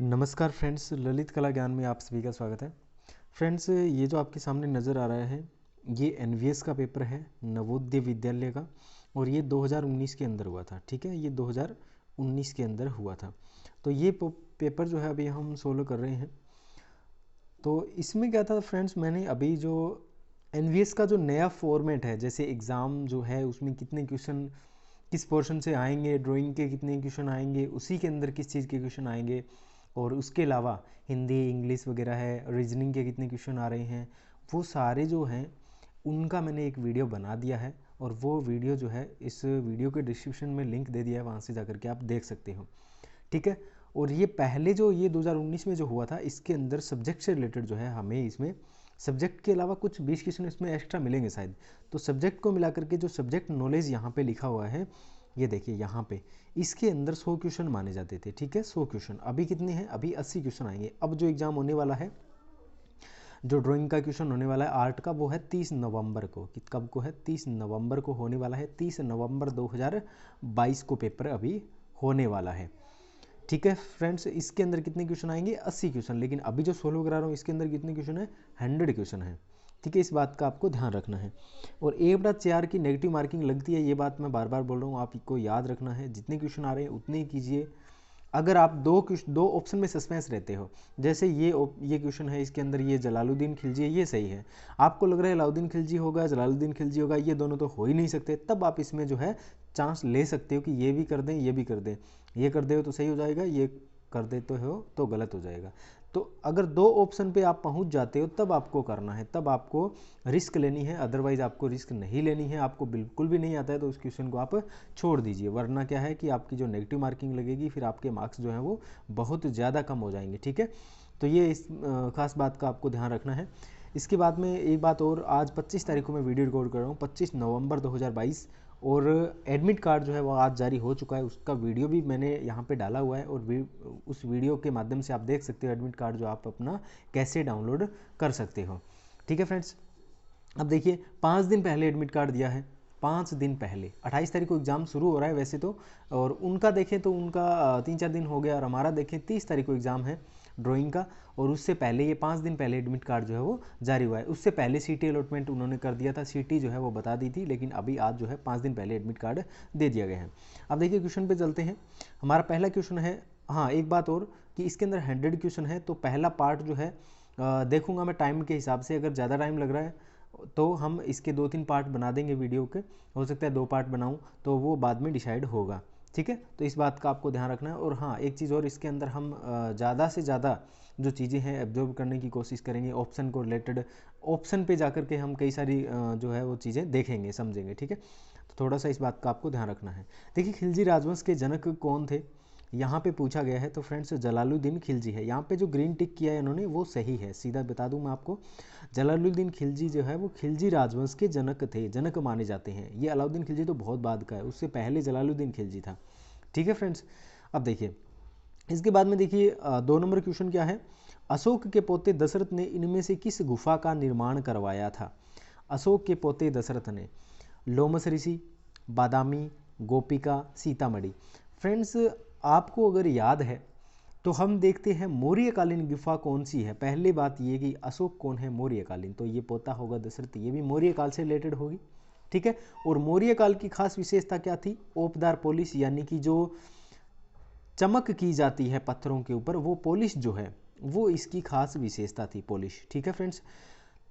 नमस्कार फ्रेंड्स, ललित कला ज्ञान में आप सभी का स्वागत है। फ्रेंड्स, ये जो आपके सामने नज़र आ रहा है ये एनवीएस का पेपर है, नवोदय विद्यालय का, और ये 2019 के अंदर हुआ था। ठीक है, ये 2019 के अंदर हुआ था। तो ये पेपर जो है अभी हम सोल्व कर रहे हैं। तो इसमें क्या था फ्रेंड्स, मैंने अभी जो एनवीएस का जो नया फॉर्मेट है, जैसे एग्ज़ाम जो है उसमें कितने क्वेश्चन किस पोर्शन से आएंगे, ड्राइंग के कितने क्वेश्चन आएंगे, उसी के अंदर किस चीज़ के क्वेश्चन आएंगे, और उसके अलावा हिंदी इंग्लिश वगैरह है, रीजनिंग के कितने क्वेश्चन आ रहे हैं, वो सारे जो हैं उनका मैंने एक वीडियो बना दिया है। और वो वीडियो जो है इस वीडियो के डिस्क्रिप्शन में लिंक दे दिया है, वहाँ से जाकर के आप देख सकते हो। ठीक है। और ये पहले जो ये 2019 में जो हुआ था, इसके अंदर सब्जेक्ट से रिलेटेड जो है हमें इसमें सब्जेक्ट के अलावा कुछ 20 क्वेश्चन इसमें एक्स्ट्रा मिलेंगे शायद। तो सब्जेक्ट को मिला करके जो सब्जेक्ट नॉलेज यहाँ पे लिखा हुआ है, ये देखिए यहाँ पे, इसके अंदर 100 क्वेश्चन माने जाते थे। ठीक है, 100 क्वेश्चन। अभी कितने हैं? अभी 80 क्वेश्चन आएंगे। अब जो एग्जाम होने वाला है, जो ड्राइंग का क्वेश्चन होने वाला है आर्ट का, वो है 30 नवंबर को। कब को है? 30 नवंबर को होने वाला है। 30 नवंबर 2022 को पेपर अभी होने वाला है। ठीक है फ्रेंड्स, इसके अंदर कितने क्वेश्चन आएंगे? 80 क्वेश्चन। लेकिन अभी जो सोल्व करा रहा हूँ इसके अंदर कितने क्वेश्चन है? 100 क्वेश्चन है। ठीक है, इस बात का आपको ध्यान रखना है। और 1/4 की नेगेटिव मार्किंग लगती है, ये बात मैं बार बार बोल रहा हूँ, आपको याद रखना है। जितने क्वेश्चन आ रहे हैं उतने ही कीजिए। अगर आप दो ऑप्शन में सस्पेंस रहते हो, जैसे ये क्वेश्चन है, इसके अंदर ये जलालुद्दीन खिलजी है, ये सही है, आपको लग रहा है अलाउद्दीन खिलजी होगा, जलालुद्दीन खिलजी होगा, ये दोनों तो हो ही नहीं सकते, तब आप इसमें जो है चांस ले सकते हो कि ये भी कर दें, ये भी कर दें। ये कर दे हो तो सही हो जाएगा, ये कर देते हो तो गलत हो जाएगा। तो अगर दो ऑप्शन पे आप पहुंच जाते हो तब आपको करना है, तब आपको रिस्क लेनी है। अदरवाइज आपको रिस्क नहीं लेनी है। आपको बिल्कुल भी नहीं आता है तो उस क्वेश्चन को आप छोड़ दीजिए, वरना क्या है कि आपकी जो नेगेटिव मार्किंग लगेगी, फिर आपके मार्क्स जो हैं वो बहुत ज़्यादा कम हो जाएंगे। ठीक है, तो ये इस खास बात का आपको ध्यान रखना है। इसके बाद में एक बात और, आज 25 तारीख को मैं वीडियो रिकॉर्ड कर रहा हूँ, 25 नवंबर 2022, और एडमिट कार्ड जो है वो आज जारी हो चुका है। उसका वीडियो भी मैंने यहाँ पे डाला हुआ है, और उस वीडियो के माध्यम से आप देख सकते हो एडमिट कार्ड जो आप अपना कैसे डाउनलोड कर सकते हो। ठीक है फ्रेंड्स, अब देखिए 5 दिन पहले एडमिट कार्ड दिया है, 5 दिन पहले। 28 तारीख को एग्ज़ाम शुरू हो रहा है वैसे तो, और उनका देखें तो उनका 3-4 दिन हो गया, और हमारा देखें 30 तारीख को एग्ज़ाम है ड्राइंग का, और उससे पहले ये 5 दिन पहले एडमिट कार्ड जो है वो जारी हुआ है। उससे पहले सीटी अलॉटमेंट उन्होंने कर दिया था, सीटी जो है वो बता दी थी, लेकिन अभी आज जो है 5 दिन पहले एडमिट कार्ड दे दिया गया है। अब देखिए क्वेश्चन पे चलते हैं। हमारा पहला क्वेश्चन है, हाँ एक बात और कि इसके अंदर 100 क्वेश्चन है, तो पहला पार्ट जो है देखूंगा मैं टाइम के हिसाब से। अगर ज़्यादा टाइम लग रहा है तो हम इसके 2-3 पार्ट बना देंगे वीडियो के, हो सकता है 2 पार्ट बनाऊं, तो वो बाद में डिसाइड होगा। ठीक है, तो इस बात का आपको ध्यान रखना है। और हाँ, एक चीज़ और, इसके अंदर हम ज़्यादा से ज़्यादा जो चीज़ें हैं एब्जॉर्व करने की कोशिश करेंगे, ऑप्शन को रिलेटेड। ऑप्शन पे जाकर के हम कई सारी जो है वो चीज़ें देखेंगे, समझेंगे। ठीक है, तो थोड़ा सा इस बात का आपको ध्यान रखना है। देखिए, खिलजी राजवंश के जनक कौन थे, यहाँ पे पूछा गया है। तो फ्रेंड्स, जलालुद्दीन खिलजी है। यहाँ पे जो ग्रीन टिक किया है इन्होंने वो सही है, सीधा बता दूं मैं आपको। जलालुद्दीन खिलजी जो है वो खिलजी राजवंश के जनक थे, जनक माने जाते हैं। ये अलाउद्दीन खिलजी तो बहुत बाद का है, उससे पहले जलालुद्दीन खिलजी था। ठीक है फ्रेंड्स, अब देखिए इसके बाद में देखिए 2 नंबर क्वेश्चन क्या है। अशोक के पोते दशरथ ने इनमें से किस गुफा का निर्माण करवाया था? अशोक के पोते दशरथ ने लोमस ऋषि, बादामी, गोपिका, सीतामढ़ी। फ्रेंड्स, आपको अगर याद है तो हम देखते हैं मौर्यकालीन गुफा कौन सी है। पहली बात ये कि अशोक कौन है? मौर्यकालीन, तो ये पोता होगा दशरथ, ये भी मौर्य काल से रिलेटेड होगी। ठीक है, और मौर्य काल की खास विशेषता क्या थी? ओपदार पॉलिश, यानी कि जो चमक की जाती है पत्थरों के ऊपर, वो पॉलिश जो है वो इसकी खास विशेषता थी, पॉलिश। ठीक है फ्रेंड्स,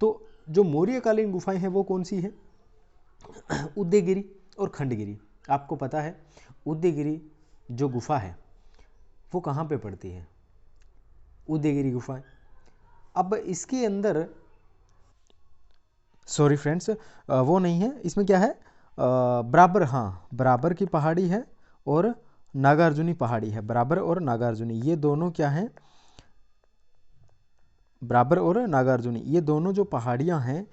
तो जो मौर्यकालीन गुफाएं हैं वो कौन सी है? उदयगिरी और खंडगिरी। आपको पता है उदयगिरी जो गुफा है वो कहाँ पे पड़ती है? उदयगिरी गुफाएं। अब इसके अंदर, सॉरी फ्रेंड्स, वो नहीं है, इसमें क्या है, बराबर, हाँ बराबर की पहाड़ी है और नागार्जुनी पहाड़ी है। बराबर और नागार्जुनी, ये दोनों क्या हैं? बराबर और नागार्जुनी, ये दोनों जो पहाड़ियाँ हैं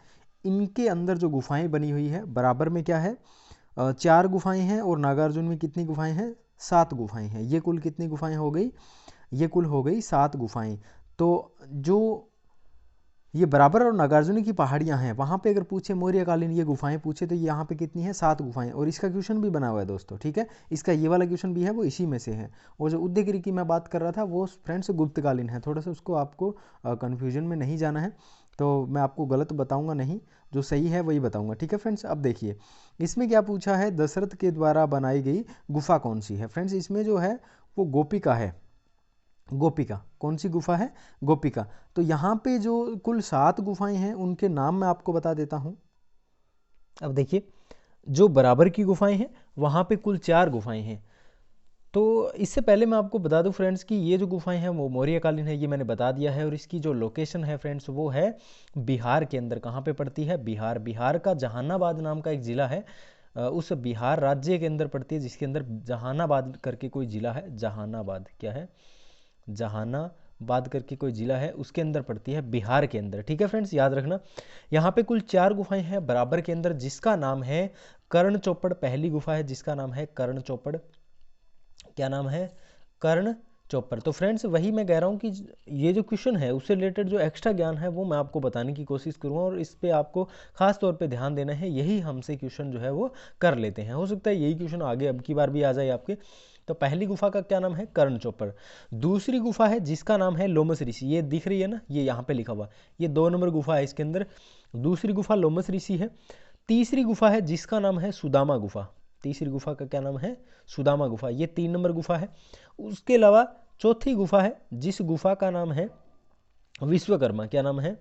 इनके अंदर जो गुफाएं बनी हुई है, बराबर में क्या है, 4 गुफाएं हैं, और नागार्जुन में कितनी गुफाएं हैं? 7 गुफाएं हैं। ये कुल कितनी गुफाएं हो गई? ये कुल हो गई 7 गुफाएं। तो जो ये बराबर और नागार्जुनी की पहाड़ियाँ हैं, वहाँ पे अगर पूछे मौर्यकालीन ये गुफाएं पूछे तो यहाँ पे कितनी है, 7 गुफाएं। और इसका क्वेश्चन भी बना हुआ है दोस्तों, ठीक है, इसका ये वाला क्वेश्चन भी है वो इसी में से है। और जो उदयगिरि की मैं बात कर रहा था वो फ्रेंड्स गुप्तकालीन है, थोड़ा सा उसको आपको कन्फ्यूजन में नहीं जाना है, तो मैं आपको गलत बताऊंगा नहीं, जो सही है वही बताऊंगा, ठीक है फ्रेंड्स। अब देखिए इसमें क्या पूछा है, दशरथ के द्वारा बनाई गई गुफा कौन सी है। फ्रेंड्स इसमें जो है वो गोपिका है, गोपिका। कौन सी गुफा है, गोपिका। तो यहाँ पे जो कुल 7 गुफाएं हैं उनके नाम मैं आपको बता देता हूँ। अब देखिए जो बराबर की गुफाएं हैं वहाँ पे कुल 4 गुफाएं हैं। तो इससे पहले मैं आपको बता दूं फ्रेंड्स कि ये जो गुफाएं हैं वो मौर्यकालीन है, ये मैंने बता दिया है। और इसकी जो लोकेशन है फ्रेंड्स वो है बिहार के अंदर। कहाँ पे पड़ती है, बिहार। बिहार का जहानाबाद नाम का एक ज़िला है, उस बिहार राज्य के अंदर पड़ती है, जिसके अंदर जहानाबाद करके कोई ज़िला है, जहानाबाद क्या है, जहानाबाद करके कोई ज़िला है, उसके अंदर पड़ती है, बिहार के अंदर, ठीक है फ्रेंड्स, याद रखना। यहाँ पे कुल 4 गुफाएं हैं बराबर के अंदर, जिसका नाम है कर्ण चौपड़। पहली गुफा है जिसका नाम है कर्ण चौपड़, क्या नाम है, कर्ण चौपड़। तो फ्रेंड्स वही मैं कह रहा हूँ कि ये जो क्वेश्चन है उससे रिलेटेड जो एक्स्ट्रा ज्ञान है वो मैं आपको बताने की कोशिश करूँगा, और इस पे आपको खास तौर पे ध्यान देना है। यही हमसे क्वेश्चन जो है वो कर लेते हैं, हो सकता है यही क्वेश्चन आगे अब की बार भी आ जाए आपके। तो पहली गुफा का क्या नाम है, कर्ण चौपड़। दूसरी गुफा है जिसका नाम है लोमस ऋषि, ये दिख रही है ना, ये यहाँ पे लिखा हुआ, ये 2 नंबर गुफा है इसके अंदर। दूसरी गुफा लोमस ऋषि है। तीसरी गुफा है जिसका नाम है सुदामा गुफा। तीसरी गुफा का क्या नाम है, सुदामा गुफा, ये 3 नंबर गुफा है। उसके अलावा चौथी गुफा है जिस गुफा का नाम है विश्वकर्मा। क्या नाम है,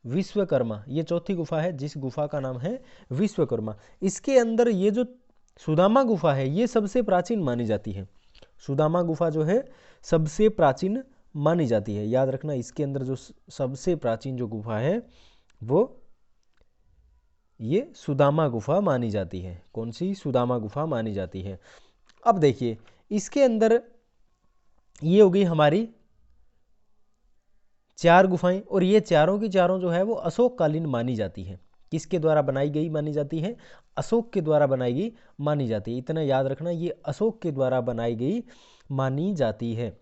विश्वकर्मा। ये चौथी गुफा है जिस गुफा का नाम है विश्वकर्मा। इसके अंदर ये जो सुदामा गुफा है ये सबसे प्राचीन मानी जाती है। सुदामा गुफा जो है सबसे प्राचीन मानी जाती है, याद रखना। इसके अंदर जो सबसे प्राचीन जो गुफा है वो ये सुदामा गुफा मानी जाती है। कौन सी, सुदामा गुफा मानी जाती है। अब देखिए इसके अंदर ये हो गई हमारी 4 गुफाएं, और ये चारों की चारों जो है वो अशोककालीन मानी जाती है। किसके द्वारा बनाई गई मानी जाती है, अशोक के द्वारा बनाई गई मानी जाती है। इतना याद रखना, ये अशोक के द्वारा बनाई गई मानी जाती है।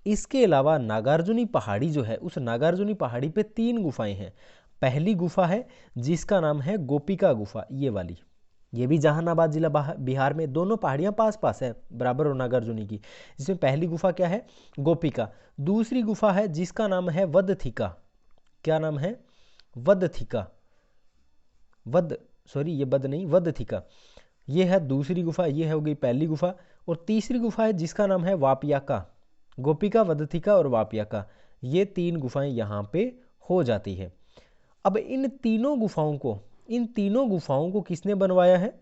इसके अलावा नागार्जुनी पहाड़ी जो है, उस नागार्जुनी पहाड़ी पे 3 गुफाएं हैं। पहली गुफा है जिसका नाम है गोपिका गुफा, ये वाली, ये भी जहानाबाद जिला बिहार में, दोनों पहाड़ियां पास पास है, बराबर और नागार्जुनी की। इसमें पहली गुफा क्या है, गोपिका। दूसरी गुफा है जिसका नाम है वदथिका। क्या नाम है, वदथिका, ये बद नहीं, वदथिका, ये है दूसरी गुफा, ये हो गई पहली गुफा। और तीसरी गुफा है जिसका नाम है वापियाका। गोपिका, वदथिका और वापियाका, ये 3 गुफाएं यहाँ पे हो जाती है। अब इन तीनों गुफाओं को किसने बनवाया है,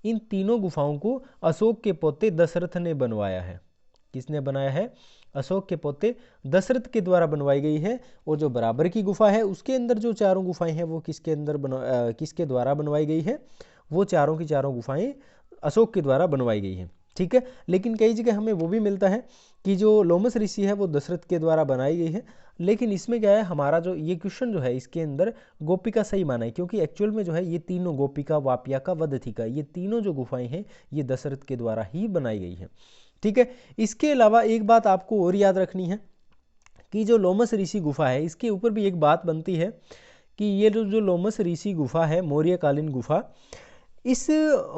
इन तीनों गुफाओं को अशोक के पोते दशरथ ने बनवाया है। किसने बनाया है, अशोक के पोते दशरथ के द्वारा बनवाई गई है। और जो बराबर की गुफा है उसके अंदर जो चारों गुफाएं हैं वो किसके द्वारा बनवाई गई है, वो चारों की चारों गुफाएं अशोक के द्वारा बनवाई गई हैं, ठीक है। लेकिन कई जगह हमें वो भी मिलता है कि जो लोमस ऋषि है वो दशरथ के द्वारा बनाई गई है। लेकिन इसमें क्या है, हमारा जो ये क्वेश्चन जो है इसके अंदर गोपिका सही माना है, क्योंकि एक्चुअल में जो है ये तीनों, गोपिका, वापियाका, वदथिका, ये तीनों जो गुफाएं हैं ये दशरथ के द्वारा ही बनाई गई हैं, ठीक है। इसके अलावा एक बात आपको और याद रखनी है कि जो लोमस ऋषि गुफा है इसके ऊपर भी एक बात बनती है कि ये जो लोमस ऋषि गुफा है, मौर्यकालीन गुफा, इस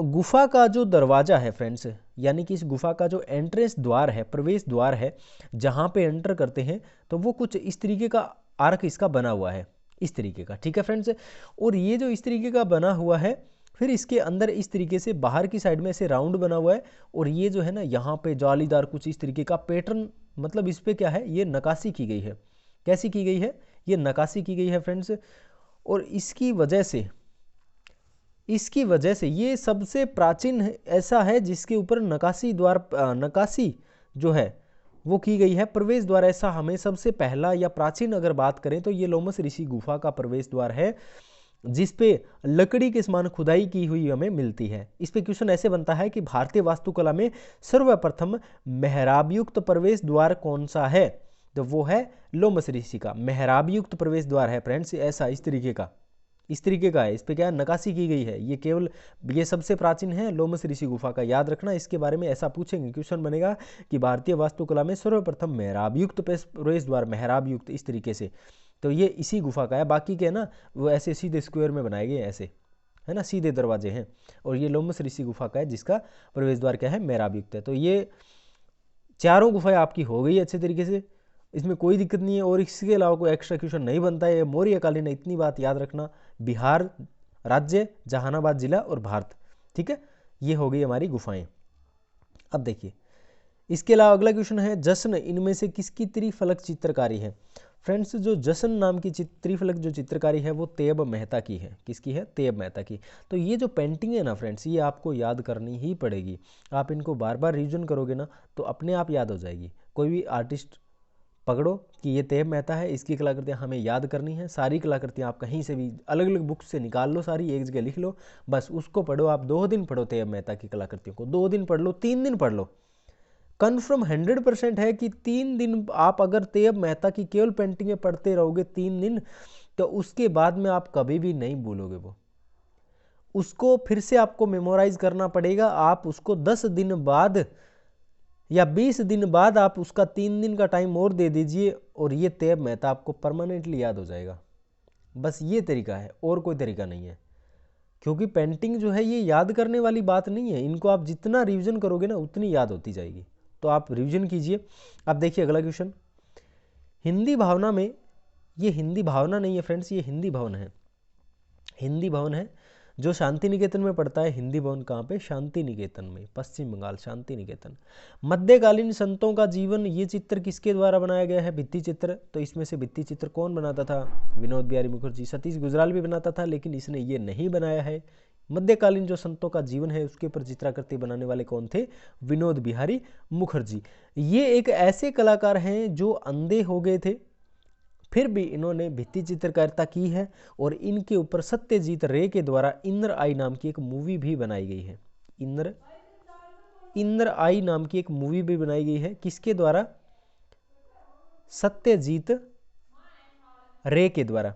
गुफा का जो दरवाजा है फ्रेंड्स, यानी कि इस गुफा का जो एंट्रेंस द्वार है, प्रवेश द्वार है, जहाँ पे एंटर करते हैं तो वो कुछ इस तरीके का आर्क इसका बना हुआ है, इस तरीके का, ठीक है फ्रेंड्स। और ये जो इस तरीके का बना हुआ है, फिर इसके अंदर इस तरीके से बाहर की साइड में ऐसे राउंड बना हुआ है, और ये जो है ना यहाँ पे जालीदार कुछ इस तरीके का पैटर्न, मतलब इस पे क्या है, ये नक्काशी की गई है। कैसी की गई है, ये नक्काशी की गई है फ्रेंड्स। और इसकी वजह से ये सबसे प्राचीन ऐसा है जिसके ऊपर नक्काशी जो है वो की गई है, प्रवेश द्वार ऐसा हमें सबसे पहला या प्राचीन अगर बात करें तो ये लोमस ऋषि गुफा का प्रवेश द्वार है, जिस पे लकड़ी के समान खुदाई की हुई हमें मिलती है। इस पे क्वेश्चन ऐसे बनता है कि भारतीय वास्तुकला में सर्वप्रथम मेहराबयुक्त प्रवेश द्वार कौन सा है, तो वो है लोमस ऋषि का मेहराबयुक्त प्रवेश द्वार है फ्रेंड्स। ऐसा इस तरीके का है, इस पे क्या नक्काशी की गई है, ये सबसे प्राचीन है लोमस ऋषि गुफा का, याद रखना। इसके बारे में ऐसा पूछेंगे, क्वेश्चन बनेगा कि भारतीय वास्तुकला में सर्वप्रथम मेहराबयुक्त प्रवेश द्वार, मेहराबयुक्त इस तरीके से, तो ये इसी गुफा का है। बाकी के है ना वो ऐसे सीधे स्क्वायर में बनाए गए ऐसे, है ना, सीधे दरवाजे हैं। और ये लोमस ऋषि गुफा का है जिसका प्रवेश द्वार क्या है, मेहराब युक्त है। तो ये चारों गुफाएं आपकी हो गई अच्छे तरीके से, इसमें कोई दिक्कत नहीं है। और इसके अलावा कोई एक्स्ट्रा क्वेश्चन नहीं बनता है। मौर्यकालीन है, इतनी बात याद रखना। बिहार राज्य, जहानाबाद जिला और भारत, ठीक है, ये हो गई हमारी गुफाएं। अब देखिए इसके अलावा अगला क्वेश्चन है, जश्न इनमें से किसकी त्रिफलक चित्रकारी है। फ्रेंड्स जो जश्न नाम की त्रिफलक जो चित्रकारी है वो तैयब मेहता की है। किसकी है, तैयब मेहता की। तो ये जो पेंटिंग है ना फ्रेंड्स, ये आपको याद करनी ही पड़ेगी। आप इनको बार बार रिविजन करोगे ना तो अपने आप याद हो जाएगी। कोई भी आर्टिस्ट पकड़ो कि ये तैयब मेहता है, इसकी कलाकृतियाँ हमें याद करनी है। सारी कलाकृतियाँ आप कहीं से भी अलग अलग बुक से निकाल लो, सारी एक जगह लिख लो, बस उसको पढ़ो। आप 2 दिन पढ़ो तैयब मेहता की कलाकृतियों को, 2 दिन पढ़ लो, 3 दिन पढ़ लो। कन्फर्म 100% है कि 3 दिन आप अगर तैयब मेहता की केवल पेंटिंगें पढ़ते रहोगे 3 दिन, तो उसके बाद में आप कभी भी नहीं भूलोगे। वो उसको फिर से आपको मेमोराइज करना पड़ेगा। आप उसको 10 दिन बाद या 20 दिन बाद आप उसका 3 दिन का टाइम और दे दीजिए और ये तैयब मेहता आपको परमानेंटली याद हो जाएगा। बस ये तरीका है, और कोई तरीका नहीं है। क्योंकि पेंटिंग जो है ये याद करने वाली बात नहीं है, इनको आप जितना रिवीजन करोगे ना उतनी याद होती जाएगी। तो आप रिवीजन कीजिए। अब देखिए अगला क्वेश्चन, हिंदी भावना में, ये हिंदी भावना नहीं है फ्रेंड्स, ये हिंदी भवन है। हिंदी भवन है जो शांति निकेतन में पड़ता है। हिंदी भवन कहाँ पे, शांति निकेतन में, पश्चिम बंगाल, शांति निकेतन। मध्यकालीन संतों का जीवन, ये चित्र किसके द्वारा बनाया गया है, भित्ति चित्र। तो इसमें से भित्ति चित्र कौन बनाता था, विनोद बिहारी मुखर्जी। सतीश गुजराल भी बनाता था लेकिन इसने ये नहीं बनाया है। मध्यकालीन जो संतों का जीवन है उसके ऊपर चित्राकृति बनाने वाले कौन थे, विनोद बिहारी मुखर्जी। ये एक ऐसे कलाकार हैं जो अंधे हो गए थे, फिर भी इन्होंने भित्ति चित्रकारिता की है। और इनके ऊपर सत्यजीत रे के द्वारा इन्नर आई नाम की एक मूवी भी बनाई गई है। इन्नर आई नाम की एक मूवी भी बनाई गई है। किसके द्वारा, सत्यजीत रे के द्वारा।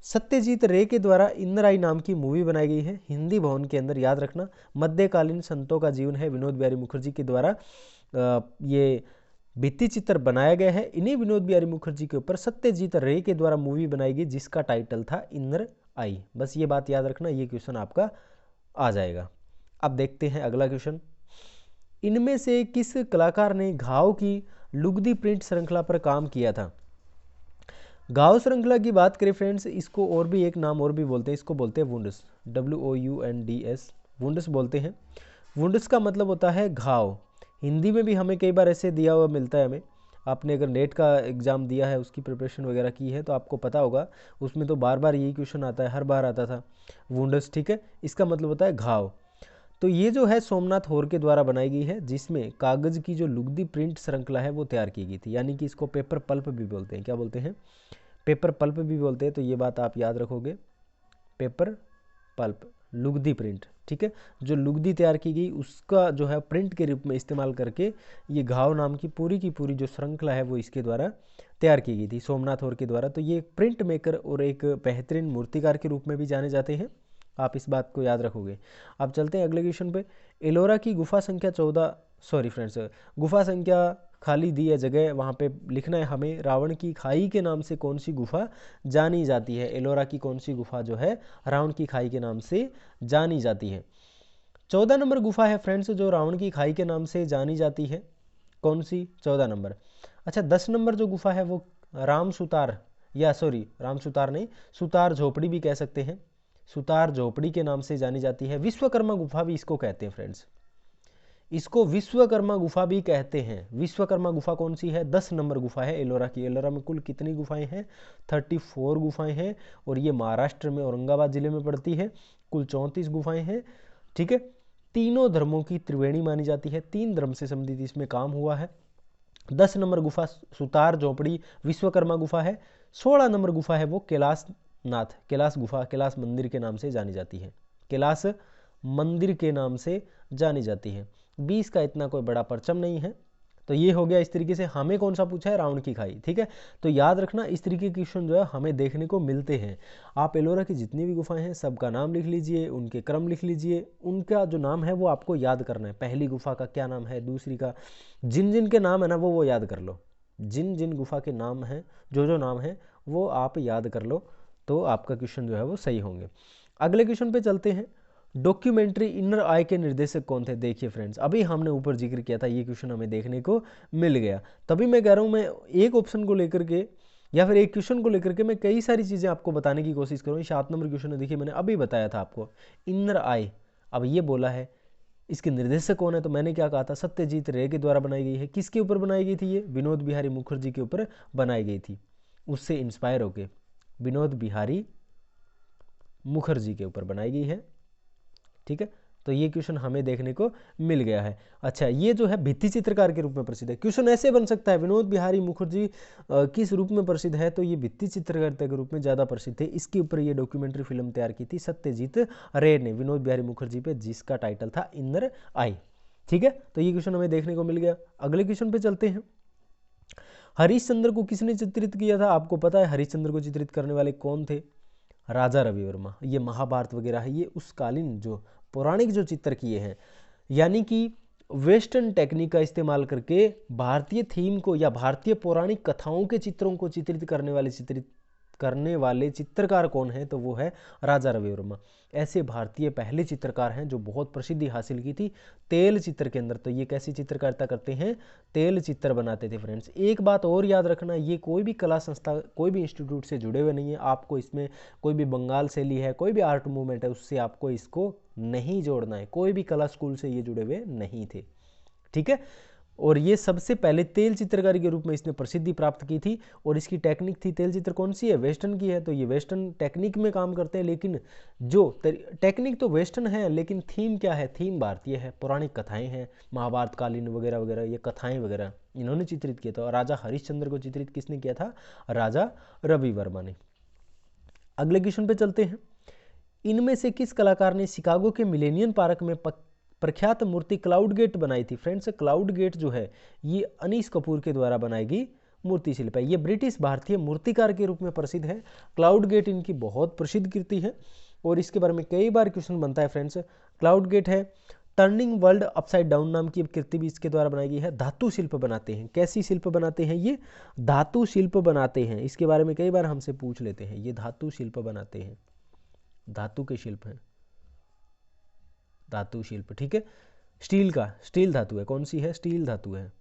सत्यजीत रे के द्वारा इन्नर आई नाम की मूवी बनाई गई है हिंदी भवन के अंदर। याद रखना, मध्यकालीन संतों का जीवन है विनोद बिहारी मुखर्जी के द्वारा ये भित्ति चित्र बनाया गया है। इन्हीं विनोद बिहारी मुखर्जी के ऊपर सत्यजीत रे के द्वारा मूवी बनाई गई जिसका टाइटल था इन्नर आई। बस ये बात याद रखना, ये क्वेश्चन आपका आ जाएगा। अब देखते हैं अगला क्वेश्चन, इनमें से किस कलाकार ने घाव की लुगदी प्रिंट श्रृंखला पर काम किया था। घाव श्रृंखला की बात करें फ्रेंड्स, इसको और भी एक नाम और भी बोलते हैं, इसको बोलते हैं वुंडस, WOUNDS, वुंडस बोलते हैं। वुंडस का मतलब होता है घाव। हिंदी में भी हमें कई बार ऐसे दिया हुआ मिलता है हमें। आपने अगर नेट का एग्ज़ाम दिया है, उसकी प्रिपरेशन वगैरह की है तो आपको पता होगा, उसमें तो बार बार यही क्वेश्चन आता है, हर बार आता था वुंडस, ठीक है। इसका मतलब होता है घाव। तो ये जो है सोमनाथ होर के द्वारा बनाई गई है, जिसमें कागज़ की जो लुगदी प्रिंट श्रृंखला है वो तैयार की गई थी। यानी कि इसको पेपर पल्प भी बोलते हैं। क्या बोलते हैं, पेपर पल्प भी बोलते हैं। तो ये बात आप याद रखोगे, पेपर पल्प, लुगदी प्रिंट, ठीक है। जो लुगदी तैयार की गई उसका जो है प्रिंट के रूप में इस्तेमाल करके ये घाव नाम की पूरी जो श्रृंखला है वो इसके द्वारा तैयार की गई थी, सोमनाथ होर के द्वारा। तो ये एक प्रिंट मेकर और एक बेहतरीन मूर्तिकार के रूप में भी जाने जाते हैं। आप इस बात को याद रखोगे। अब चलते हैं अगले क्वेश्चन पे। एलोरा की गुफा संख्या 14, सॉरी फ्रेंड्स, गुफा संख्या खाली दी है जगह, वहाँ पे लिखना है हमें, रावण की खाई के नाम से कौन सी गुफा जानी जाती है। एलोरा की कौन सी गुफा जो है रावण की खाई के नाम से जानी जाती है। 14 नंबर गुफा है फ्रेंड्स जो रावण की खाई के नाम से जानी जाती है, कौन सी, 14 नंबर। अच्छा 10 नंबर जो गुफा है वो राम सुतार, या सॉरी राम सुतार नहीं, सुतार झोपड़ी भी कह सकते हैं, सुतार झोपड़ी के नाम से जानी जाती है। विश्वकर्मा गुफा भी इसको कहते हैं फ्रेंड्स, इसको विश्वकर्मा गुफा भी कहते हैं। विश्वकर्मा गुफा कौन सी है, 10 नंबर गुफा है एलोरा की। एलोरा में कुल कितनी गुफाएं हैं, 34 गुफाएं हैं और ये महाराष्ट्र में औरंगाबाद जिले में पड़ती है। कुल 34 गुफाएं हैं, ठीक है। तीनों धर्मों की त्रिवेणी मानी जाती है, 3 धर्म से संबंधित इसमें काम हुआ है। 10 नंबर गुफा सुतार झोपड़ी विश्वकर्मा गुफा है। 16 नंबर गुफा है वो कैलाशनाथ, कैलाश गुफा, कैलाश मंदिर के नाम से जानी जाती है, कैलाश मंदिर के नाम से जानी जाती है। 20 का इतना कोई बड़ा परचम नहीं है। तो ये हो गया इस तरीके से। हमें कौन सा पूछा है, रावण की खाई, ठीक है। तो याद रखना इस तरीके के क्वेश्चन जो है हमें देखने को मिलते हैं। आप एलोरा की जितनी भी गुफाएं हैं सबका नाम लिख लीजिए, उनके क्रम लिख लीजिए, उनका जो नाम है वो आपको याद करना है। पहली गुफा का क्या नाम है, दूसरी का, जिन जिन के नाम है ना वो याद कर लो, जिन जिन गुफा के नाम हैं, जो जो नाम हैं वो आप याद कर लो, तो आपका क्वेश्चन जो है वो सही होंगे। अगले क्वेश्चन पे चलते हैं। डॉक्यूमेंट्री इनर आई के निर्देशक कौन थे? देखिए फ्रेंड्स, अभी हमने ऊपर जिक्र किया था, ये क्वेश्चन हमें देखने को मिल गया। तभी मैं कह रहा हूँ, मैं एक ऑप्शन को लेकर के या फिर एक क्वेश्चन को लेकर के मैं कई सारी चीज़ें आपको बताने की कोशिश करूँ। 7 नंबर क्वेश्चन है, देखिए मैंने अभी बताया था आपको इनर आई। अब ये बोला है इसके निर्देशक कौन है, तो मैंने क्या कहा था, सत्यजीत रे के द्वारा बनाई गई है। किसके ऊपर बनाई गई थी? ये विनोद बिहारी मुखर्जी के ऊपर बनाई गई थी, उससे इंस्पायर होके विनोद बिहारी मुखर्जी के ऊपर बनाई गई है। ठीक है, तो ये क्वेश्चन हमें देखने को मिल गया है। अच्छा, ये जो है भित्ति चित्रकार के रूप में प्रसिद्ध है। क्वेश्चन ऐसे बन सकता है, विनोद बिहारी मुखर्जी किस रूप में प्रसिद्ध है, तो ये भित्ति चित्रकारिता के रूप में ज़्यादा प्रसिद्ध है। इसके ऊपर ये डॉक्यूमेंट्री फिल्म तैयार की थी सत्यजीत रे ने विनोद बिहारी मुखर्जी पे, जिसका टाइटल था इनर आई। ठीक है, तो ये क्वेश्चन हमें देखने को मिल गया। अगले क्वेश्चन पे चलते हैं। हरिश्चंद्र को किसने चित्रित किया था? आपको पता है हरिश्चंद्र को चित्रित करने वाले कौन थे? राजा रवि वर्मा। ये महाभारत वगैरह है, ये उस कालीन जो पौराणिक जो चित्र किए हैं, यानी कि वेस्टर्न टेक्निक का इस्तेमाल करके भारतीय थीम को या भारतीय पौराणिक कथाओं के चित्रों को चित्रित करने वाले चित्रकार कौन है, तो वो है राजा रवि वर्मा। ऐसे भारतीय पहले चित्रकार हैं जो बहुत प्रसिद्धि हासिल की थी तेल चित्र के अंदर। तो ये कैसी चित्रकारिता करते हैं? तेल चित्र बनाते थे फ्रेंड्स। एक बात और याद रखना, ये कोई भी कला संस्था, कोई भी इंस्टीट्यूट से जुड़े हुए नहीं है। आपको इसमें कोई भी बंगाल शैली है, कोई भी आर्ट मूवमेंट है, उससे आपको इसको नहीं जोड़ना है। कोई भी कला स्कूल से ये जुड़े हुए नहीं थे। ठीक है, और ये सबसे पहले तेल चित्रकारी के रूप में इसने प्रसिद्धि प्राप्त की थी। और इसकी टेक्निक थी, तेल चित्र कौन सी है? वेस्टर्न की है। तो ये वेस्टर्न टेक्निक में काम करते हैं, लेकिन जो टेक्निक तो वेस्टर्न है, लेकिन थीम क्या है? थीम भारतीय है, पौराणिक कथाएं हैं, महाभारत कालीन वगैरह वगैरह, ये कथाएं वगैरह इन्होंने चित्रित किया था। और राजा हरिश्चंद्र को चित्रित किसने किया था? राजा रवि वर्मा ने। अगले क्वेश्चन पे चलते हैं। इनमें से किस कलाकार ने शिकागो के मिलेनियम पार्क में प्रख्यात मूर्ति क्लाउड गेट बनाई थी? फ्रेंड्स, क्लाउड गेट जो है ये अनीस कपूर के द्वारा बनाई गई मूर्ति शिल्प है। ये ब्रिटिश भारतीय मूर्तिकार के रूप में प्रसिद्ध है। क्लाउड गेट इनकी बहुत प्रसिद्ध कृति है और इसके बारे में कई बार क्वेश्चन बनता है फ्रेंड्स। क्लाउड गेट है। टर्निंग वर्ल्ड अपसाइड डाउन नाम की कृति भी इसके द्वारा बनाई गई है। धातु शिल्प बनाते हैं। कैसी शिल्प बनाते हैं? ये धातु शिल्प बनाते हैं। इसके बारे में कई बार हमसे पूछ लेते हैं। ये धातु शिल्प बनाते हैं, धातु के शिल्प हैं, धातु शिल्प। ठीक है, स्टील का, स्टील धातु है। कौन सी है? स्टील धातु है,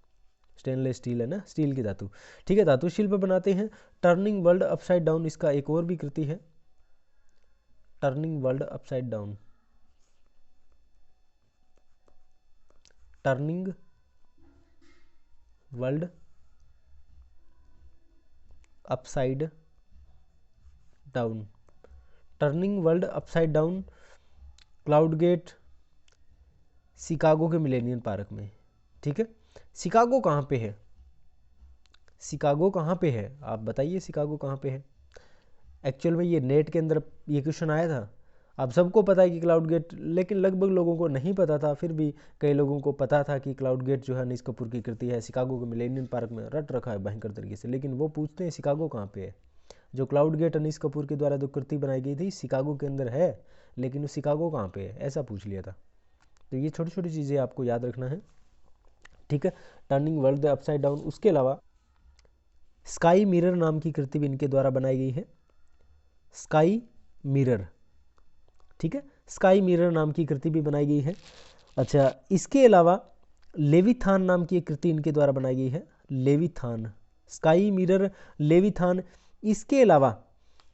स्टेनलेस स्टील है ना, स्टील की धातु। ठीक है, धातु शिल्प बनाते हैं। टर्निंग वर्ल्ड अपसाइड डाउन इसका एक और भी कृति है, turning world upside down, turning world upside down, turning world upside down, cloud gate, Chicago के मिलेनियम पार्क में। ठीक है, शिकागो कहाँ पे है? शिकागो कहाँ पे है? आप बताइए, शिकागो कहाँ पे है? एक्चुअल में ये नेट के अंदर ये क्वेश्चन आया था। आप सबको पता है कि क्लाउड गेट, लेकिन लगभग लोगों को नहीं पता था। फिर भी कई लोगों को पता था कि क्लाउड गेट जो है अनीस कपूर की कृति है, शिकागो के मिलेनियम पार्क में रट रखा है भयंकर तरीके से। लेकिन वो पूछते हैं शिकागो कहाँ पे है। जो क्लाउड गेट अनीस कपूर के द्वारा जो कृति बनाई गई थी शिकागो के अंदर है, लेकिन वो शिकागो कहाँ पे है, ऐसा पूछ लिया था। तो ये छोटी छोटी चीज़ें आपको याद रखना है। ठीक है, टर्निंग वर्ल्ड अपसाइड डाउन। उसके अलावा स्काई मिरर नाम की कृति भी इनके द्वारा बनाई गई है, स्काई मिरर। ठीक है, स्काई मिरर नाम की कृति भी बनाई गई है। अच्छा, इसके अलावा लेविथान नाम की एक कृति इनके द्वारा बनाई गई है, लेविथान, स्काई मिरर, लेविथान। इसके अलावा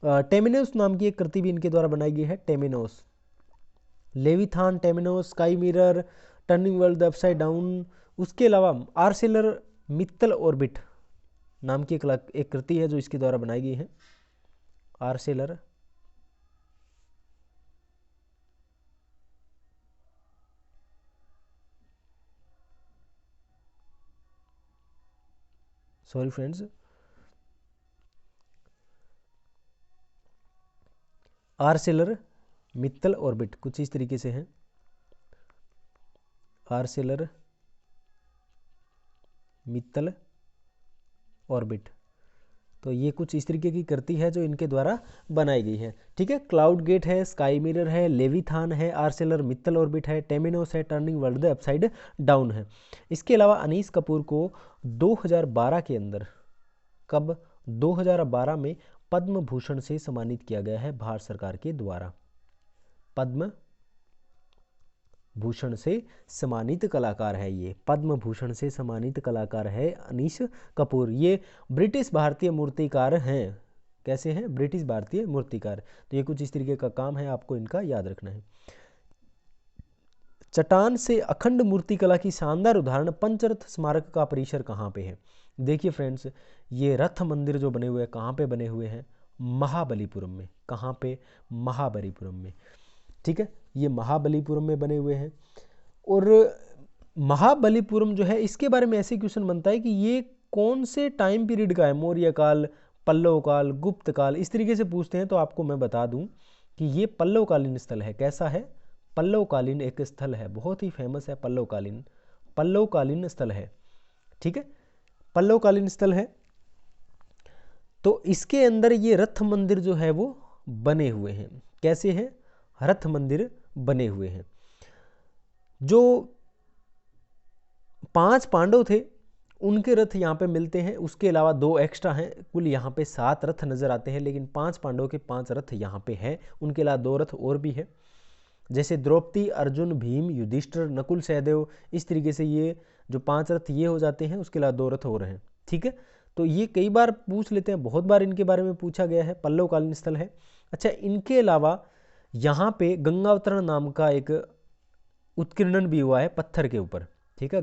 टेमिनोस नाम की एक कृति भी इनके द्वारा बनाई गई है, Temenos. Leviathan, Temenos, Sky Mirror, Turning world upside Down. उसके अलावा आर्सेलर मित्तल ऑर्बिट नाम की एक कृति है जो इसके द्वारा बनाई गई है, Arcelor sorry friends, Arcelor Mittal orbit कुछ इस तरीके से है, आर्सेलर मित्तल ऑर्बिट। तो ये कुछ इस तरीके की कृति है जो इनके द्वारा बनाई गई है। ठीक है, क्लाउड गेट है, स्काई मिरर है, लेविथान है, आर्सेलर मित्तल ऑर्बिट है, टेमिनोस है, turning world the upside down है। इसके अलावा अनीस कपूर को 2012 के अंदर, कब, 2012 में पद्म भूषण से सम्मानित किया गया है भारत सरकार के द्वारा। पद्म भूषण से सम्मानित कलाकार है ये, पद्म भूषण से सम्मानित कलाकार है अनीस कपूर। ये ब्रिटिश भारतीय मूर्तिकार हैं। कैसे हैं? ब्रिटिश भारतीय मूर्तिकार। तो ये कुछ इस तरीके का काम है, आपको इनका याद रखना है। चट्टान से अखंड मूर्तिकला की शानदार उदाहरण पंचरथ स्मारक का परिसर कहाँ पे है? देखिए फ्रेंड्स, ये रथ मंदिर जो बने हुए हैं कहाँ पे बने हुए हैं? महाबलीपुरम में। कहाँ पे? महाबलीपुरम में। ठीक है, ये महाबलीपुरम में बने हुए हैं। और महाबलीपुरम जो है, इसके बारे में ऐसे क्वेश्चन बनता है कि ये कौन से टाइम पीरियड का है? मौर्य काल, पल्लव काल, गुप्त काल, इस तरीके से पूछते हैं। तो आपको मैं बता दूं कि ये पल्लवकालीन स्थल है। कैसा है? पल्लवकालीन एक स्थल है, बहुत ही फेमस है। पल्लवकालीन स्थल है। ठीक है, पल्लवकालीन स्थल है। तो इसके अंदर ये रथ मंदिर जो है वो बने हुए हैं। कैसे हैं? रथ मंदिर बने हुए हैं। जो 5 पांडव थे उनके रथ यहाँ पे मिलते हैं, उसके अलावा 2 एक्स्ट्रा हैं। कुल यहाँ पे 7 रथ नजर आते हैं, लेकिन 5 पांडवों के 5 रथ यहाँ पे हैं। उनके अलावा 2 रथ और भी है, जैसे द्रौपदी, अर्जुन, भीम, युधिष्ठिर, नकुल, सहदेव। इस तरीके से ये जो 5 रथ ये हो जाते हैं, उसके अलावा 2 रथ और हैं। ठीक है, तो ये कई बार पूछ लेते हैं, बहुत बार इनके बारे में पूछा गया है। पल्लवकालीन स्थल है। अच्छा, इनके अलावा यहाँ पे गंगावतरण नाम का एक उत्कीर्णन भी हुआ है पत्थर के ऊपर। ठीक है,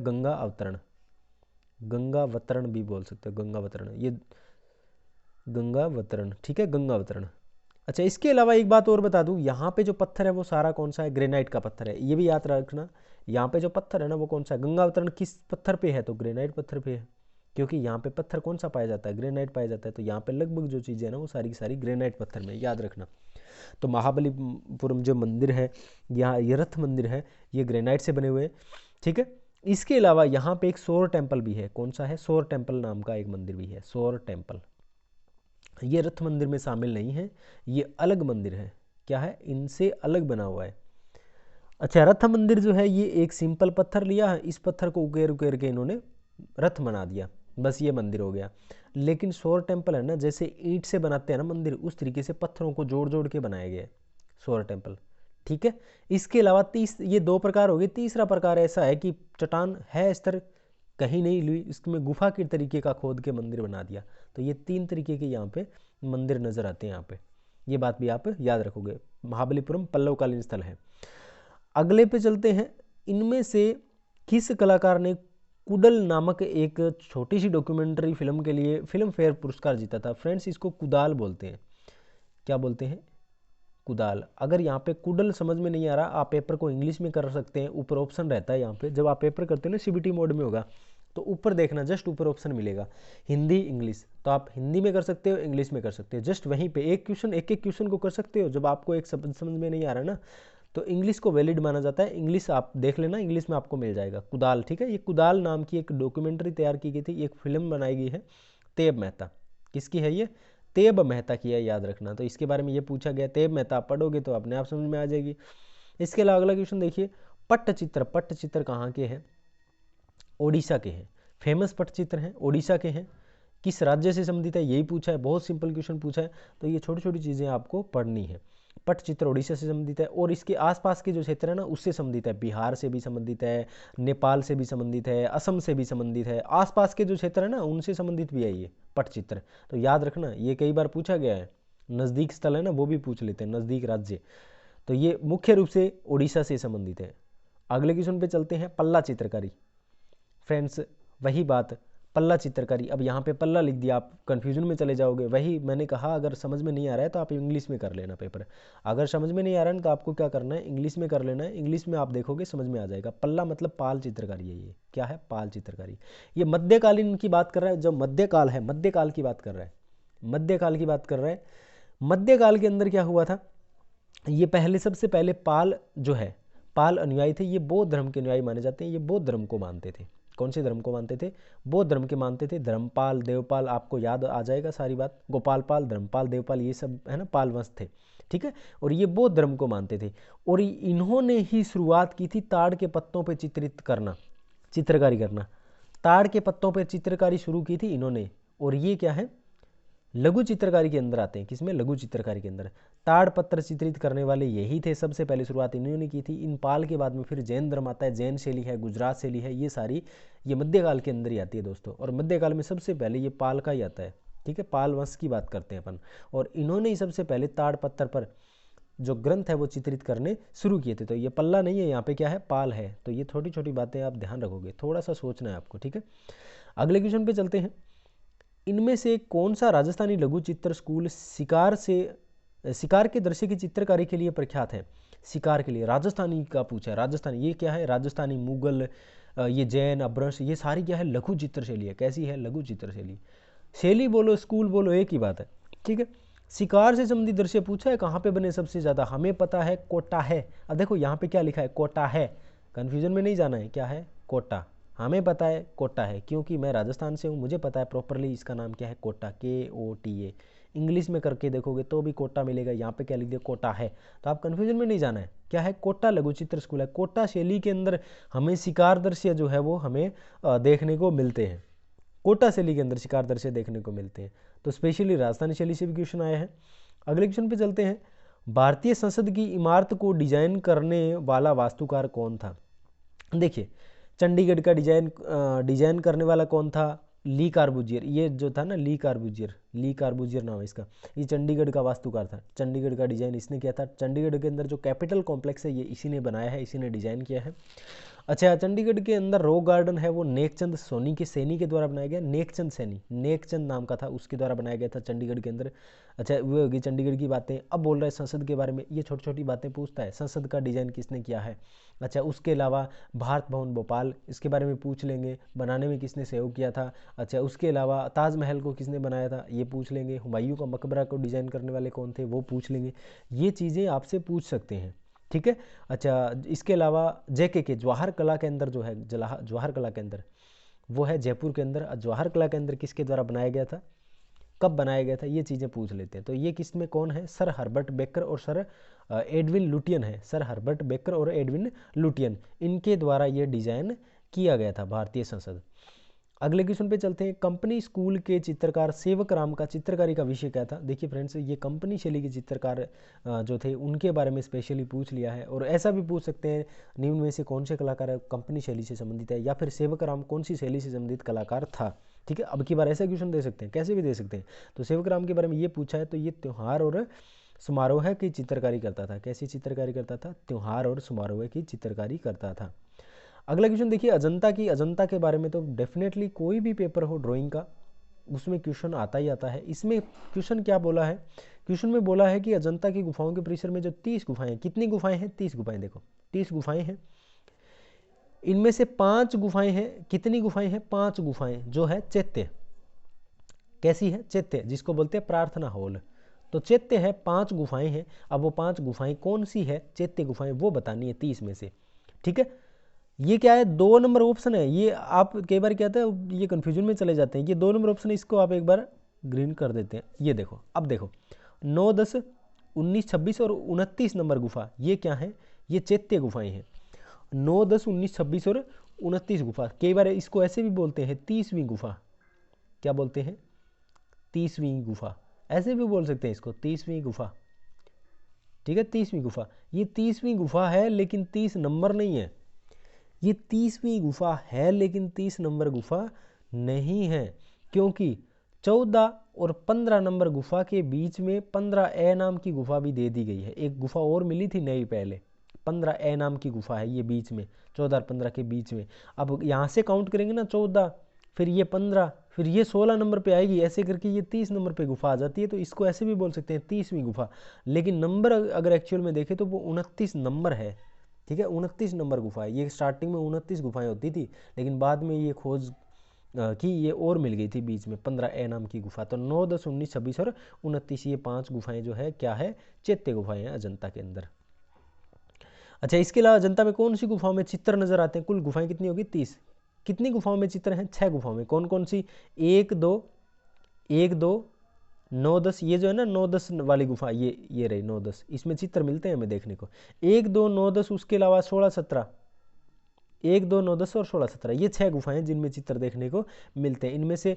गंगावतरण भी बोल सकते हो, गंगावतरण, ये गंगावतरण। ठीक है, गंगावतरण। अच्छा, इसके अलावा एक बात और बता दूं, यहाँ पे जो पत्थर है वो सारा कौन सा है? ग्रेनाइट का पत्थर है। ये भी याद रखना, यहाँ पे जो पत्थर है ना वो कौन सा है? गंगावतरण किस पत्थर पे है? तो ग्रेनाइट पत्थर पे है, क्योंकि यहाँ पे पत्थर कौन सा पाया जाता है? ग्रेनाइट पाया जाता है। तो यहाँ पे लगभग जो चीज़ें हैं ना वो सारी की सारी ग्रेनाइट पत्थर में, याद रखना। तो महाबलीपुरम जो मंदिर है, यहाँ ये रथ मंदिर है, ये ग्रेनाइट से बने हुए हैं। ठीक है, इसके अलावा यहाँ पे एक सौर टेम्पल भी है। कौन सा है? सौर टेम्पल नाम का एक मंदिर भी है, सौर टेम्पल। ये रथ मंदिर में शामिल नहीं है, ये अलग मंदिर है। क्या है? इनसे अलग बना हुआ है। अच्छा, रथ मंदिर जो है ये एक सिंपल पत्थर लिया है, इस पत्थर को उकेर उकेर के इन्होंने रथ बना दिया, बस ये मंदिर हो गया। लेकिन सौर टेम्पल है ना, जैसे ईंट से बनाते हैं ना मंदिर, उस तरीके से पत्थरों को जोड़ जोड़ के बनाया गया है सौर टेम्पल। ठीक है, इसके अलावा ये 2 प्रकार हो गए। तीसरा प्रकार ऐसा है कि चट्टान है स्तर कहीं नहीं ली, इसमें गुफा के तरीके का खोद के मंदिर बना दिया। तो ये 3 तरीके के यहाँ पे मंदिर नजर आते हैं यहाँ पे। ये बात भी आप याद रखोगे। महाबलीपुरम पल्लवकालीन स्थल है। अगले पे चलते हैं। इनमें से किस कलाकार ने कुडल नामक एक छोटी सी डॉक्यूमेंट्री फिल्म के लिए फिल्म फेयर पुरस्कार जीता था? फ्रेंड्स, इसको कुदाल बोलते हैं। क्या बोलते हैं? कुदाल। अगर यहाँ पे कुडल समझ में नहीं आ रहा, आप पेपर को इंग्लिश में कर सकते हैं। ऊपर ऑप्शन रहता है यहाँ पे, जब आप पेपर करते हो ना सीबीटी मोड में होगा, तो ऊपर देखना, जस्ट ऊपर ऑप्शन मिलेगा हिंदी इंग्लिश। तो आप हिंदी में कर सकते हो, इंग्लिश में कर सकते हो। जस्ट वहीं पे एक क्वेश्चन को कर सकते हो। जब आपको एक शब्द समझ में नहीं आ रहा ना, तो इंग्लिश को वैलिड माना जाता है। इंग्लिश आप देख लेना, इंग्लिश में आपको मिल जाएगा कुदाल। ठीक है, ये कुदाल नाम की एक डॉक्यूमेंट्री तैयार की गई थी, एक फिल्म बनाई गई है। तेब मेहता, किसकी है ये? तेब मेहता की है, याद रखना। तो इसके बारे में ये पूछा गया, तेब मेहता आप पढ़ोगे तो अपने आप समझ में आ जाएगी। इसके अलावा अगला क्वेश्चन देखिए, पट्टचित्र कहाँ के हैं? ओडिशा के हैं। फेमस पट्टचित्र हैं, ओडिशा के हैं। किस राज्य से संबंधित है? यही पूछा है, बहुत सिंपल क्वेश्चन पूछा है। तो ये छोटी छोटी चीज़ें आपको पढ़नी है। पट्टचित्र ओडिशा से संबंधित है, और इसके आसपास के जो क्षेत्र है ना उससे संबंधित है। बिहार से भी संबंधित है, नेपाल से भी संबंधित है, असम से भी संबंधित है। आसपास के जो क्षेत्र है ना उनसे संबंधित भी है ये पट्टचित्र। तो याद रखना, ये कई बार पूछा गया है। नज़दीक स्थल है ना वो भी पूछ लेते हैं, नज़दीक राज्य। तो ये मुख्य रूप से ओडिशा से संबंधित है। अगले क्वेश्चन पे चलते हैं, पल्ला चित्रकारी। फ्रेंड्स, वही बात, पल्ला चित्रकारी। अब यहाँ पे पल्ला लिख दिया, आप कंफ्यूजन में चले जाओगे। वही मैंने कहा, अगर समझ में नहीं आ रहा है तो आप इंग्लिश में कर लेना पेपर। अगर समझ में नहीं आ रहा है तो आपको क्या करना है? इंग्लिश में कर लेना है। इंग्लिश में आप देखोगे समझ में आ जाएगा। पल्ला मतलब पाल चित्रकारी है। ये क्या है? पाल चित्रकारी। ये मध्यकालीन की बात कर रहा है, जो मध्यकाल है, मध्यकाल की बात कर रहा है, मध्यकाल की बात कर रहा है। मध्यकाल के अंदर क्या हुआ था? ये सबसे पहले पाल जो है, पाल अनुयायी थे। ये बौद्ध धर्म के अनुयायी माने जाते हैं, ये बौद्ध धर्म को मानते थे। कौन से धर्म को मानते थे? बौद्ध धर्म के मानते थे। धर्मपाल, देवपाल, आपको याद आ जाएगा सारी बात, गोपाल पाल, धर्मपाल, देवपाल, ये सब है ना पाल वंश थे, ठीक है। और ये बौद्ध धर्म को मानते थे, और इन्होंने ही शुरुआत की थी ताड़ के पत्तों पर चित्रित करना, चित्रकारी करना। ताड़ के पत्तों पर चित्रकारी शुरू की थी इन्होंने, और ये क्या है, लघु चित्रकारी के अंदर आते हैं। किसमें? लघु चित्रकारी के अंदर। ताड़ पत्र चित्रित करने वाले यही थे, सबसे पहले शुरुआत इन्होंने की थी। इन पाल के बाद में फिर जैन धर्म आता है, जैन शैली है, गुजरात शैली है, ये सारी ये मध्यकाल के अंदर ही आती है दोस्तों। और मध्यकाल में सबसे पहले ये पाल का ही आता है, ठीक है, पाल वंश की बात करते हैं अपन। और इन्होंने ही सबसे पहले ताड़ पत्थर पर जो ग्रंथ है वो चित्रित करने शुरू किए थे। तो ये पल्ला नहीं है, यहाँ पे क्या है, पाल है। तो ये छोटी छोटी बातें आप ध्यान रखोगे, थोड़ा सा सोचना है आपको, ठीक है। अगले क्वेश्चन पे चलते हैं। इनमें से कौन सा राजस्थानी लघु चित्र स्कूल शिकार के दृश्य की चित्रकारी के लिए प्रख्यात है? शिकार के लिए राजस्थानी का पूछा है। राजस्थानी, ये क्या है, राजस्थानी, मुगल, ये जैन, अभ्रंश, ये सारी क्या है, लघु चित्र शैली है। कैसी है? लघु चित्र शैली। शैली बोलो, स्कूल बोलो, एक ही बात है, ठीक है। शिकार से संबंधित दृश्य पूछा है, कहाँ पे बने सबसे ज्यादा? हमें पता है कोटा है। अब देखो यहाँ पे क्या लिखा है, कोटा है, कंफ्यूजन में नहीं जाना है, क्या है, कोटा। हमें पता है कोटा है, क्योंकि मैं राजस्थान से हूँ, मुझे पता है प्रॉपरली इसका नाम क्या है, कोटा, KOTA। इंग्लिश में करके देखोगे तो भी कोटा मिलेगा, यहाँ पे क्या लिख दिया, कोटा है। तो आप कन्फ्यूजन में नहीं जाना है, क्या है, कोटा लघु चित्र स्कूल है। कोटा शैली के अंदर हमें शिकार दृश्य जो है वो हमें देखने को मिलते हैं। कोटा शैली के अंदर शिकार दृश्य देखने को मिलते हैं। तो स्पेशली राजस्थानी शैली से भी क्वेश्चन आया है। अगले क्वेश्चन पे चलते हैं। भारतीय संसद की इमारत को डिजाइन करने वाला वास्तुकार कौन था? देखिए, चंडीगढ़ का डिजाइन करने वाला कौन था? ली कार्बूजियर। ये जो था ना, ली कार्बूजियर नाम है इसका। ये चंडीगढ़ का वास्तुकार था। चंडीगढ़ का डिजाइन इसने किया था। चंडीगढ़ के अंदर जो कैपिटल कॉम्प्लेक्स है ये इसी ने बनाया है, इसी ने डिजाइन किया है। अच्छा, चंडीगढ़ के अंदर रॉक गार्डन है, वो नेकचंद सैनी के द्वारा बनाया गया। नेकचंद नाम का था, उसके द्वारा बनाया गया था चंडीगढ़ के अंदर। अच्छा, वो होगी चंडीगढ़ की बातें। अब बोल रहा है संसद के बारे में, ये छोटी छोटी बातें पूछता है। संसद का डिजाइन किसने किया है? अच्छा, उसके अलावा भारत भवन भोपाल, इसके बारे में पूछ लेंगे, बनाने में किसने सहयोग किया था। अच्छा, उसके अलावा ताजमहल को किसने बनाया था, ये पूछ लेंगे। हुमायूं का मकबरा को डिजाइन करने वाले कौन थे, वो पूछ लेंगे। ये चीज़ें आपसे पूछ सकते हैं, ठीक है। अच्छा, इसके अलावा JK जवाहर कला केंद्र जो है, जवाहर कला केंद्र वो है जयपुर के अंदर। जवाहर कला केंद्र किसके द्वारा बनाया गया था, कब बनाया गया था, ये चीज़ें पूछ लेते हैं। तो ये किस में कौन है? सर हर्बर्ट बेकर और सर एडविन लुटियन है। सर हर्बर्ट बेकर और एडविन लुटियन, इनके द्वारा ये डिजाइन किया गया था भारतीय संसद। अगले क्वेश्चन पे चलते हैं। कंपनी स्कूल के चित्रकार सेवक राम का चित्रकारी का विषय क्या था? देखिए फ्रेंड्स, ये कंपनी शैली के चित्रकार जो थे उनके बारे में स्पेशली पूछ लिया है। और ऐसा भी पूछ सकते हैं, निम्न में से कौन से कलाकार कंपनी शैली से संबंधित है, या फिर सेवक राम कौन सी शैली से संबंधित कलाकार था, ठीक है। अब की बार ऐसा क्वेश्चन दे सकते हैं, कैसे भी दे सकते हैं। तो सेवक राम के बारे में ये पूछा है, तो ये त्योहार और समारोह की चित्रकारी करता था। कैसी चित्रकारी करता था? त्योहार और समारोह की चित्रकारी करता था। अगला क्वेश्चन देखिए, अजंता के बारे में तो डेफिनेटली कोई भी पेपर हो ड्राइंग का, उसमें क्वेश्चन आता ही आता है। इसमें क्वेश्चन क्या बोला है? क्वेश्चन में बोला है कि अजंता की गुफाओं के परिसर में जो 30 गुफाएं, कितनी गुफाएं हैं? 30 गुफाएं। देखो 30 गुफाएं हैं, इनमें से 5 गुफाएं हैं। कितनी गुफाएं हैं? 5 गुफाएं, जो है चैत्य। कैसी है? चैत्य, जिसको बोलते हैं प्रार्थना हॉल। तो चैत्य है, 5 गुफाएं हैं। अब वो 5 गुफाएं कौन सी है, चैत्य गुफाएं, वो बतानी है 30 में से, ठीक है। ये क्या है? 2 नंबर ऑप्शन है। ये आप कई बार क्या होता है, ये कंफ्यूजन में चले जाते हैं। ये 2 नंबर ऑप्शन है, इसको आप एक बार ग्रीन कर देते हैं। ये देखो, अब देखो 9, 10, 19, 26 और 29 नंबर गुफा, ये क्या है? ये चैत्य गुफाएं हैं। 9, 10, 19, 26 और 29 गुफा। कई बार इसको ऐसे भी बोलते हैं 30वीं गुफा। क्या बोलते हैं? 30वीं गुफा, ऐसे भी बोल सकते हैं इसको, 30वीं गुफा, ठीक है। 30वीं गुफा, ये 30वीं गुफा है, लेकिन 30 नंबर नहीं है। ये 30वीं गुफा है, लेकिन 30 नंबर गुफा नहीं है, क्योंकि 14 और 15 नंबर गुफा के बीच में 15A नाम की गुफा भी दे दी गई है। एक गुफा और मिली थी नई पहले, 15A नाम की गुफा है, ये बीच में 14 और 15 के बीच में। अब यहाँ से काउंट करेंगे ना, 14, फिर ये 15, फिर ये 16 नंबर पे आएगी, ऐसे करके ये 30 नंबर पे गुफा आ जाती है। तो इसको ऐसे भी बोल सकते हैं 30वीं गुफा, लेकिन नंबर अगर एक्चुअल में देखें तो वो 29 नंबर है, ठीक है। 29 नंबर गुफा है। ये स्टार्टिंग में 29 गुफाएं होती थी, लेकिन बाद में ये खोज की ये और मिल गई थी बीच में 15A नाम की गुफा। तो 9, 10, 19, 26 और 29 ये 5 गुफाएं जो है क्या है? चैत्य गुफाएं हैं अजंता के अंदर। अच्छा, इसके अलावा अजंता में कौन सी गुफाओं में चित्र नजर आते हैं? कुल गुफाएं कितनी होगी? 30। कितनी गुफाओं में चित्र हैं? 6 गुफाओं में। कौन कौन सी? 1 2 9 10, ये जो है ना 9 10 वाली गुफा, ये रही 9 10, इसमें चित्र मिलते हैं हमें देखने को। 1 2 9 10, उसके अलावा 16 17, 1 2 9 10 और 16 17, ये 6 गुफाएं जिनमें चित्र देखने को मिलते हैं। इनमें से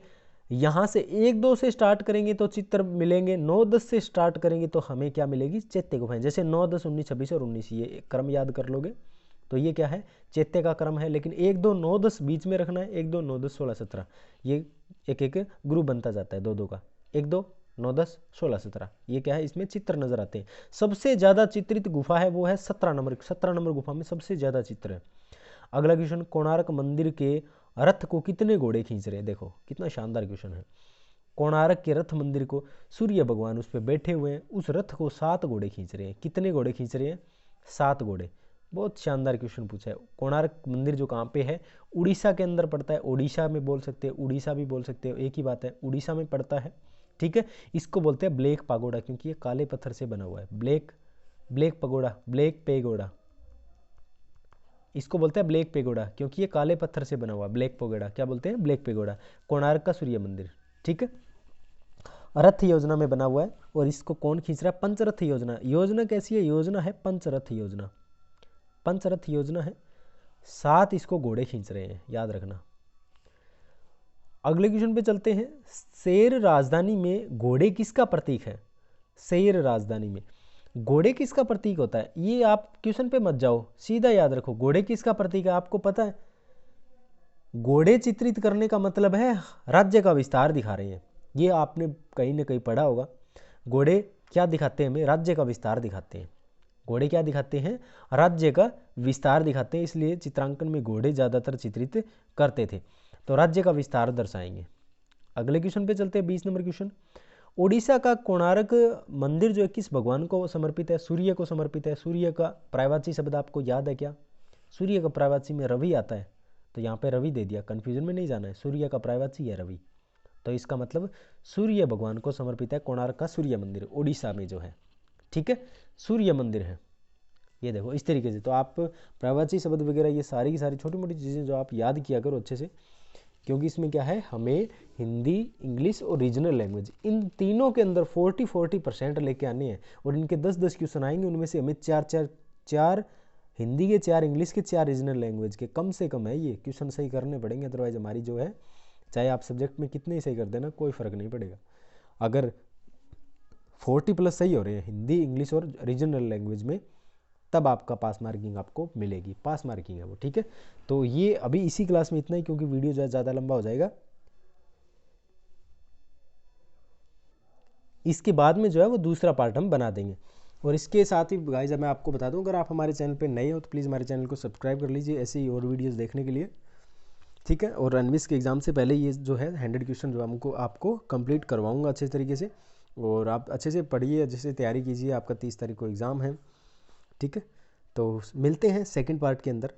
यहाँ से 1 2 से स्टार्ट करेंगे तो चित्र मिलेंगे, 9 10 से स्टार्ट करेंगे तो हमें क्या मिलेगी? चैत्य गुफाएं। जैसे 9 10 19 26 और 19, ये क्रम याद कर लोगे तो ये क्या है? चैत्य का क्रम है। लेकिन 1 2 9 10 बीच में रखना है, 1 2 9 10 16 17, ये एक एक ग्रुप बनता जाता है 2 2 का, 1 2 9 10 16 17, ये क्या है? इसमें चित्र नजर आते हैं। सबसे ज्यादा चित्रित गुफा है वो है 17 नंबर, 17 नंबर गुफा में सबसे ज्यादा चित्र है। अगला क्वेश्चन, कोणार्क मंदिर के रथ को कितने घोड़े खींच रहे हैं? देखो कितना शानदार क्वेश्चन है। कोणार्क के रथ मंदिर को सूर्य भगवान उस पर बैठे हुए हैं, उस रथ को 7 घोड़े खींच रहे हैं। कितने घोड़े खींच रहे हैं? 7 घोड़े। बहुत शानदार क्वेश्चन पूछा है। कोणार्क मंदिर जो कहाँ पे है? उड़ीसा के अंदर पड़ता है। ओडिशा में बोल सकते हैं, उड़ीसा भी बोल सकते हो, एक ही बात है। उड़ीसा में पड़ता है, ठीक है। इसको बोलते हैं ब्लैक पागोडा, क्योंकि ये काले पत्थर से बना हुआ है। ब्लैक पगोडा, ब्लैक पेगोडा, इसको बोलते हैं ब्लैक पेगोडा, क्योंकि ये काले पत्थर से बना हुआ। ब्लैक पेगोडा क्या बोलते हैं? Black pagoda. कोणार्क का सूर्य मंदिर, ठीक है, रथ योजना में बना हुआ है। और इसको कौन खींच रहा है? पंचरथ योजना। योजना कैसी है? योजना है पंचरथ योजना, पंचरथ योजना है। 7 इसको घोड़े खींच रहे हैं, याद रखना। अगले क्वेश्चन पे चलते हैं। शैर राजधानी में घोड़े किसका प्रतीक है? शैर राजधानी में घोड़े किसका प्रतीक होता है? ये आप क्वेश्चन पे मत जाओ, सीधा याद रखो। घोड़े किसका प्रतीक है आपको पता है? घोड़े चित्रित करने का मतलब है राज्य का विस्तार दिखा रहे हैं। ये आपने कहीं ना कहीं पढ़ा होगा। घोड़े क्या दिखाते हैं हमें? राज्य का विस्तार दिखाते हैं। घोड़े क्या दिखाते हैं? राज्य का विस्तार दिखाते हैं, इसलिए चित्रांकन में घोड़े ज़्यादातर चित्रित करते थे। तो राज्य का विस्तार दर्शाएंगे। अगले क्वेश्चन पे चलते हैं, 20 नंबर क्वेश्चन। ओडिशा का कोणार्क मंदिर जो है किस भगवान को समर्पित है? सूर्य को समर्पित है। सूर्य का पर्यायवाची शब्द आपको याद है क्या? सूर्य का पर्यायवाची में रवि आता है, तो यहाँ पे रवि दे दिया, कंफ्यूजन में नहीं जाना है। सूर्य का पर्यायवाची है रवि, तो इसका मतलब सूर्य भगवान को समर्पित है कोणार्क का सूर्य मंदिर, ओडिशा में जो है, ठीक है, सूर्य मंदिर है। ये देखो इस तरीके से। तो आप पर्यायवाची शब्द वगैरह ये सारी की सारी छोटी मोटी चीज़ें जो आप याद किया करो अच्छे से, क्योंकि इसमें क्या है, हमें हिंदी, इंग्लिश और रीजनल लैंग्वेज इन तीनों के अंदर 40% लेके आने हैं। और इनके 10 क्वेश्चन आएंगे, उनमें से हमें चार हिंदी के, 4 इंग्लिश के, 4 रीजनल लैंग्वेज के कम से कम है ये क्वेश्चन सही करने पड़ेंगे। अदरवाइज हमारी जो है, चाहे आप सब्जेक्ट में कितने ही सही कर देना, कोई फ़र्क नहीं पड़ेगा। अगर 40+ सही हो रहे हैं हिंदी, इंग्लिश और रीजनल लैंग्वेज में, तब आपका पास मार्किंग आपको मिलेगी। पास मार्किंग है वो, ठीक है। तो ये अभी इसी क्लास में इतना ही, क्योंकि वीडियो जो है ज़्यादा लंबा हो जाएगा। इसके बाद में जो है वो दूसरा पार्ट हम बना देंगे। और इसके साथ ही गाइस मैं आपको बता दूं, अगर आप हमारे चैनल पे नए हो तो प्लीज़ हमारे चैनल को सब्सक्राइब कर लीजिए ऐसे ही और वीडियोस देखने के लिए, ठीक है। और एनविस के एग्ज़ाम से पहले ये जो है 100 क्वेश्चन जो हमको आपको कंप्लीट करवाऊँगा अच्छे तरीके से। और आप अच्छे से पढ़िए, अच्छे से तैयारी कीजिए, आपका 30 तारीख को एग्ज़ाम है, ठीक है। तो मिलते हैं सेकंड पार्ट के अंदर।